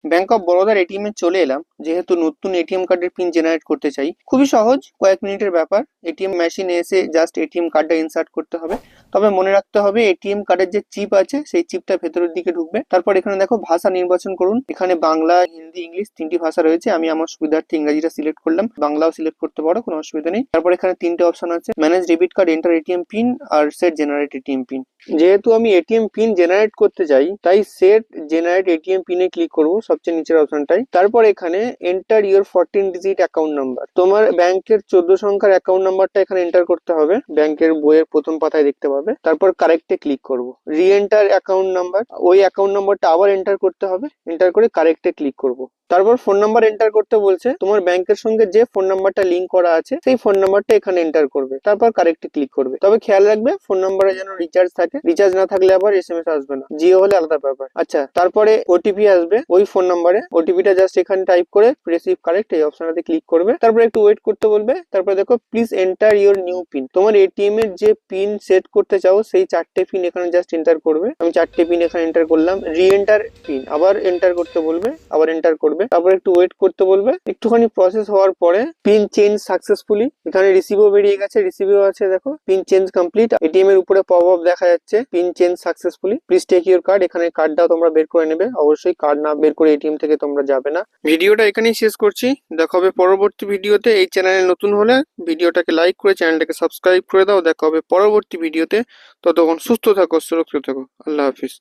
Bank of বরোদার ATM এ চলে এলাম। যেহেতু নতুন এটিএম কার্ডের পিন জেনারেট করতে চাই, খুবই সহজ, কয়েক মিনিটের ব্যাপার। এটিএম মেশিনে এসে জাস্ট এটিএম কার্ডটা ইনসার্ট করতে হবে। তবে মনে রাখতে হবে এটিএম কার্ডের যে চিপ আছে সেই চিপটা ভেতরের দিকে ঢুকবে। তারপর এখানে দেখো ভাষা নির্বাচন করুন। এখানে বাংলা, হিন্দি, ইংলিশ তিনটি ভাষা রয়েছে। আমি আমার সুবিধার্থে ইংরেজিটা সিলেক্ট করলাম, বাংলাও সিলেক্ট করতে পারো, কোনো অসুবিধা নেই। তারপর এখানে তিনটে অপশন আছে, manage debit card, enter ATM pin আর সেট জেনারেট এটিএম পিন। যেহেতু আমি এটিএম পিন জেনারেট করতে চাই, তাই সেট জেনারেট এটিএম পিনে ক্লিক করব, সবচেয়ে নিচের অপশনটাই। তারপর এখানে enter your 14 digit account number, তোমার ব্যাংকের 14 সংখ্যার অ্যাকাউন্ট নাম্বারটা এখানে এন্টার করতে হবে। ব্যাংকের বইয়ের প্রথম পাতায় দেখতে পাবে। তারপর কারেক্টে ক্লিক করব। রি এন্টার অ্যাকাউন্ট নাম্বার, ওই অ্যাকাউন্ট নাম্বারটা আবার এন্টার করতে হবে। এন্টার করে কারেক্টে ক্লিক করব। তারপর ফোন নাম্বার এন্টার করতে বলছে, তোমার ব্যাংকের সঙ্গে যে ফোন নাম্বারটা লিংক করা আছে সেই ফোন নাম্বারটা এখানে এন্টার করবে। তারপর কারেক্টে ক্লিক করবে। তবে খেয়াল রাখবে ফোন নাম্বারে যেন রিচার্জ থাকে, রিচার্জ না থাকলে আবার এসএমএস আসবে না, জিও হলে আলাদা ব্যাপার। আচ্ছা, তারপরে ওটিপি আসবে ওই ফোন নাম্বারে। ওটিপিটা জাস্ট এখানে টাইপ করে রিসিভ কারেক্ট এই অপশনটাতে ক্লিক করবে। তারপরে একটু ওয়েট করতে বলবে। তারপরে দেখো please enter your new pin, তোমার এটিএম এর যে পিন সেট করতে চাও সেই 4টে পিন এখানে জাস্ট এন্টার করবে। আমি 4টে পিন এখানে এন্টার করলাম। রি এন্টার পিন আবার এন্টার করতে বলবে, আবার এন্টার করবে। তারপর একটু ওয়েট করতে বলবে। একটুখানি প্রসেস হওয়ার পরে পিন চেঞ্জ সাকসেসফুলি, এখানে রিসিভও বেরিয়ে গেছে, রিসিভও আছে দেখো, পিন চেঞ্জ কমপ্লিট। এটিএম এর উপরে পপ আপ দেখা যাচ্ছে, pin change successfully, please take your card. এখানে কার্ডটাও তোমরা বের করে নেবে, অবশ্যই কার্ড না বের করে এটিএম থেকে তোমরা যাবে না। ভিডিওটা এখানেই শেষ করছি, দেখা হবে পরবর্তী ভিডিওতে। এই চ্যানেলে নতুন হলে ভিডিওটাকে লাইক করে চ্যানেলটাকে সাবস্ক্রাইব করে দাও। দেখা হবে পরবর্তী ভিডিওতে। ততক্ষণ সুস্থ থাকো, সুরক্ষিত থাকো। আল্লাহ হাফিজ।